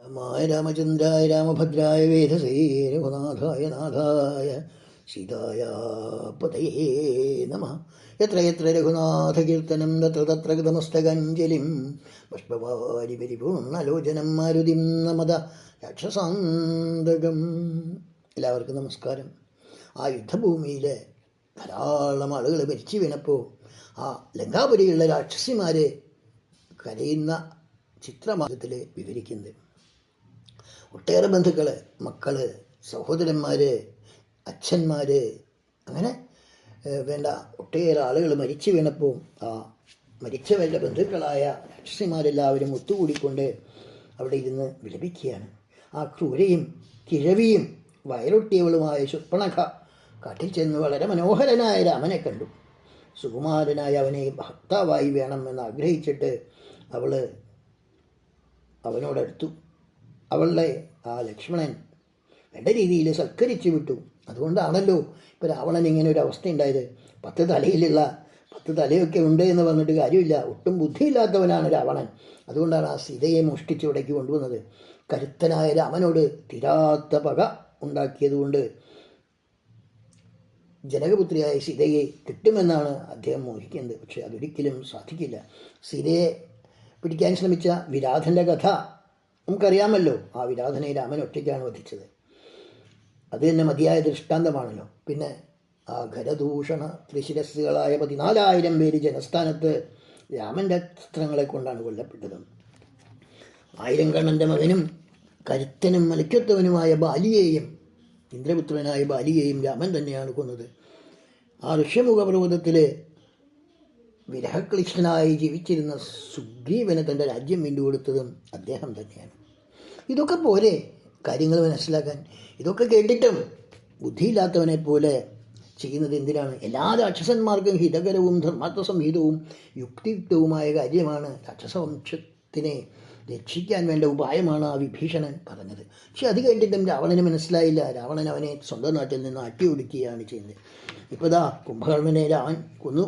രാമായ രാമചന്ദ്രായ രാമഭദ്രായ വേധസേ രഘുനാഥായ നാഥായ സീതായ പതയേ നമഃ. യത്ര യത്ര രഘുനാഥകീർത്തനം തത്ര തത്ര കൃതമസ്തകഞ്ജലിം പുഷ്പവാരി പരിപൂർണലോചനം മാരുതിം നമത രാക്ഷസാന്തകം. എല്ലാവർക്കും നമസ്കാരം. ആ യുദ്ധഭൂമിയിൽ ധാരാളം ആളുകൾ മരിച്ചു വീണപ്പോൾ ആ ലങ്കാപുരിയിലുള്ള രാക്ഷസിമാരെ കരയുന്ന ചിത്രമാർഗത്തിൽ വിവരിക്കുന്നത്. ഒട്ടേറെ ബന്ധുക്കൾ, മക്കൾ, സഹോദരന്മാർ, അച്ഛന്മാർ, അങ്ങനെ വേണ്ട ഒട്ടേറെ ആളുകൾ മരിച്ചു വീണപ്പോൾ ആ മരിച്ചവരുടെ ബന്ധുക്കളായ രാക്ഷസിമാരെല്ലാവരും ഒത്തുകൂടിക്കൊണ്ട് അവിടെ ഇരുന്ന് വിലപിക്കുകയാണ്. ആ ക്രൂരയും കിഴവിയും വയലൊട്ടിയവളുമായ ശുർപ്പണഖ കാട്ടിൽ ചെന്ന് വളരെ മനോഹരനായ രാമനെ കണ്ടു. സുകുമാരനായ അവനെ ഭർത്താവായി വേണമെന്ന് ആഗ്രഹിച്ചിട്ട് അവൾ അവനോടടുത്തു. അവളുടെ ആ ലക്ഷ്മണൻ വേണ്ട രീതിയിൽ സൽക്കരിച്ചു വിട്ടു. അതുകൊണ്ടാണല്ലോ ഇപ്പോൾ രാവണൻ ഇങ്ങനെ ഒരു അവസ്ഥ ഉണ്ടായത്. 10 തലയൊക്കെ ഉണ്ട് എന്ന് പറഞ്ഞിട്ട് കാര്യമില്ല. ഒട്ടും ബുദ്ധിയില്ലാത്തവനാണ് രാവണൻ. അതുകൊണ്ടാണ് ആ സീതയെ മോഷ്ടിച്ച് ഇവിടേക്ക് കൊണ്ടുവന്നത്. കരുത്തനായ രാമനോട് തീരാത്ത പക ഉണ്ടാക്കിയതുകൊണ്ട് ജനകപുത്രിയായ സീതയെ കിട്ടുമെന്നാണ് അദ്ദേഹം മോഹിക്കുന്നത്. പക്ഷെ അതൊരിക്കലും സാധിക്കില്ല. സീതയെ പിടിക്കാൻ ശ്രമിച്ച വിരാധൻ്റെ കഥ നമുക്കറിയാമല്ലോ. ആ വിരാധനെ രാമൻ ഒറ്റയ്ക്കാണ് വധിച്ചത്. അത് തന്നെ മതിയായ ദൃഷ്ടാന്തമാണല്ലോ. പിന്നെ ആ ഖരദൂഷണ ത്രിശിരസ്സുകളായ 14,000 പേര് ജനസ്ഥാനത്ത് രാമൻ്റെ അസ്ത്രങ്ങളെ കൊണ്ടാണ് കൊല്ലപ്പെട്ടത്. 1000 കണ്ണൻ്റെ മകനും കരുത്തനും മലിക്കത്തവനുമായ ബാലിയെയും, ഇന്ദ്രപുത്രനായ ബാലിയെയും രാമൻ തന്നെയാണ് കൊന്നത്. ആ ഋഷ്യമുഖ പർവ്വതത്തിൽ വിരഹക്ലിഷ്ടനായി ജീവിച്ചിരുന്ന സുഗ്രീവന് തൻ്റെ രാജ്യം വീണ്ടുകൊടുത്തതും അദ്ദേഹം തന്നെയാണ്. ഇതൊക്കെ പോലെ കാര്യങ്ങൾ മനസ്സിലാക്കാൻ. ഇതൊക്കെ കേട്ടിട്ടും ബുദ്ധിയില്ലാത്തവനെ പോലെ ചെയ്യുന്നത് എന്തിനാണ്? എല്ലാ രാക്ഷസന്മാർക്കും ഹിതകരവും ധർമാർത്ഥസംഹിതവും യുക്തിയുക്തവുമായ കാര്യമാണ്. രാക്ഷസവംശത്തിനെ രക്ഷിക്കാൻ വേണ്ട ഉപായമാണ് ആ വിഭീഷണൻ പറഞ്ഞത്. പക്ഷെ അത് കേട്ടിട്ടും രാവണന് മനസ്സിലായില്ല. രാവണൻ അവനെ സ്വന്തം നാട്ടിൽ നിന്ന് അട്ടിയൊടുക്കുകയാണ് ചെയ്യുന്നത്. ഇപ്പോൾ ദാ കുംഭകർണനെ രാവൻ കൊന്നു,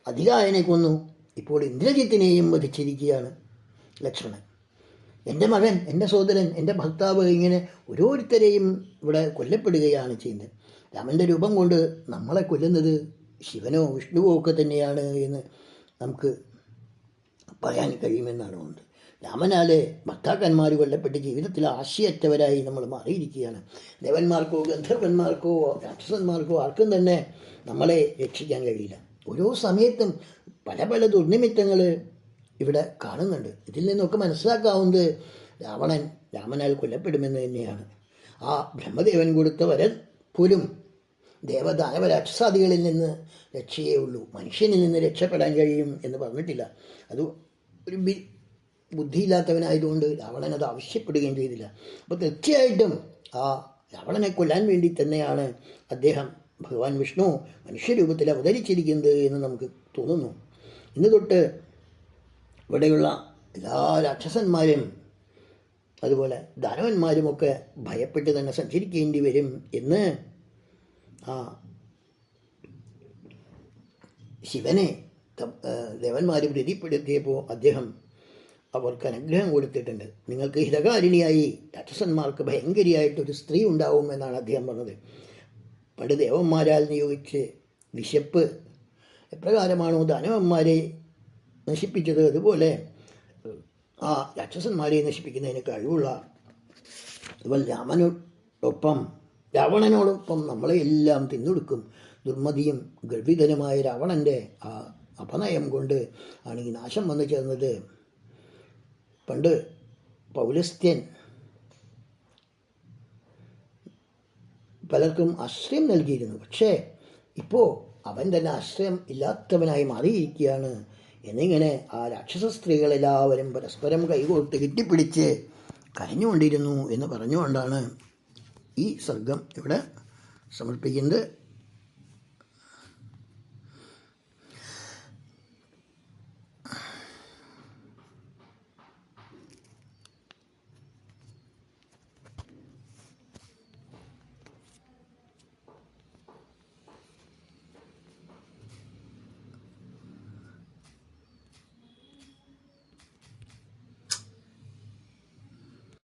അധികായനെ കൊന്നു, ഇപ്പോൾ ഇന്ദ്രജിത്തിനെയും വധിച്ചിരിക്കുകയാണ് ലക്ഷ്മണൻ. എൻ്റെ മകൻ, എൻ്റെ സഹോദരൻ, എൻ്റെ ഭർത്താവ്, ഇങ്ങനെ ഓരോരുത്തരെയും ഇവിടെ കൊല്ലപ്പെടുകയാണ് ചെയ്യുന്നത്. രാമൻ്റെ രൂപം കൊണ്ട് നമ്മളെ കൊല്ലുന്നത് ശിവനോ വിഷ്ണുവോ ഒക്കെ തന്നെയാണ് എന്ന് നമുക്ക് പറയാൻ കഴിയുമെന്നാണ് തോന്നുന്നത്. രാമനാലെ ഭർത്താക്കന്മാർ കൊല്ലപ്പെട്ട് ജീവിതത്തിൽ ആശയറ്റവരായി നമ്മൾ മാറിയിരിക്കുകയാണ്. ദേവന്മാർക്കോ ഗന്ധർവന്മാർക്കോ രാക്ഷസന്മാർക്കോ ആർക്കും തന്നെ നമ്മളെ രക്ഷിക്കാൻ കഴിയില്ല. ഓരോ സമയത്തും പല പല ദുർനിമിത്തങ്ങൾ ഇവിടെ കാണുന്നുണ്ട്. ഇതിൽ നിന്നൊക്കെ മനസ്സിലാക്കാവുന്നത് രാമനാൽ കൊല്ലപ്പെടുമെന്ന് തന്നെയാണ്. ആ ബ്രഹ്മദേവൻ കൊടുത്ത വരൻ പോലും ദേവദാനവ രാക്ഷസാദികളിൽ നിന്ന് രക്ഷയേ ഉള്ളൂ, മനുഷ്യനിൽ നിന്ന് രക്ഷപ്പെടാൻ കഴിയും എന്ന് പറഞ്ഞിട്ടില്ല. അത് ഒരു ബുദ്ധിയില്ലാത്തവനായതുകൊണ്ട് രാവണൻ അത് ആവശ്യപ്പെടുകയും ചെയ്തില്ല. അപ്പോൾ തീർച്ചയായിട്ടും ആ രാവണനെ കൊല്ലാൻ വേണ്ടി തന്നെയാണ് അദ്ദേഹം, ഭഗവാൻ വിഷ്ണു, മനുഷ്യരൂപത്തിൽ അവതരിച്ചിരിക്കുന്നത് എന്ന് നമുക്ക് തോന്നുന്നു. ഇന്ന് തൊട്ട് ഇവിടെയുള്ള എല്ലാ രാക്ഷസന്മാരും അതുപോലെ ദാനവന്മാരുമൊക്കെ ഭയപ്പെട്ട് തന്നെ സഞ്ചരിക്കേണ്ടി വരും എന്ന് ആ ശിവനെ ദേവന്മാർ പ്രീതിപ്പെടുത്തിയപ്പോൾ അദ്ദേഹം അവർക്ക് അനുഗ്രഹം കൊടുത്തിട്ടുണ്ട്. നിങ്ങൾക്ക് ഹിതകാരിണിയായി രാക്ഷസന്മാർക്ക് ഭയങ്കരിയായിട്ടൊരു സ്ത്രീ ഉണ്ടാവും എന്നാണ് അദ്ദേഹം പറഞ്ഞത്. പണ്ട് ദേവന്മാരാൽ നിയോഗിച്ച് വിശപ്പ് എപ്രകാരമാണോ ദാനവന്മാരെ നശിപ്പിച്ചത്, അതുപോലെ ആ രാക്ഷസന്മാരെ നശിപ്പിക്കുന്നതിന് കഴിവുള്ള അതുപോലെ രാവണനോടൊപ്പം നമ്മളെ എല്ലാം തിന്നൊടുക്കും. ദുർമതിയും ഗർഭിതനുമായ രാവണൻ്റെ ആ അപനയം കൊണ്ട് ആണ് ഈ നാശം വന്നു ചേർന്നത്. പണ്ട് പൗലസ്ത്യൻ പലർക്കും ആശ്രയം നൽകിയിരുന്നു. പക്ഷേ ഇപ്പോൾ അവൻ തന്നെ ആശ്രയം ഇല്ലാത്തവനായി മാറിയിരിക്കുകയാണ് എന്നിങ്ങനെ ആ രാക്ഷസ സ്ത്രീകളെല്ലാവരും പരസ്പരം കൈകോർത്ത് കെട്ടിപ്പിടിച്ച് കരഞ്ഞുകൊണ്ടിരുന്നു എന്ന് പറഞ്ഞുകൊണ്ടാണ് ഈ സർഗം ഇവിടെ സമർപ്പിക്കുന്നത്.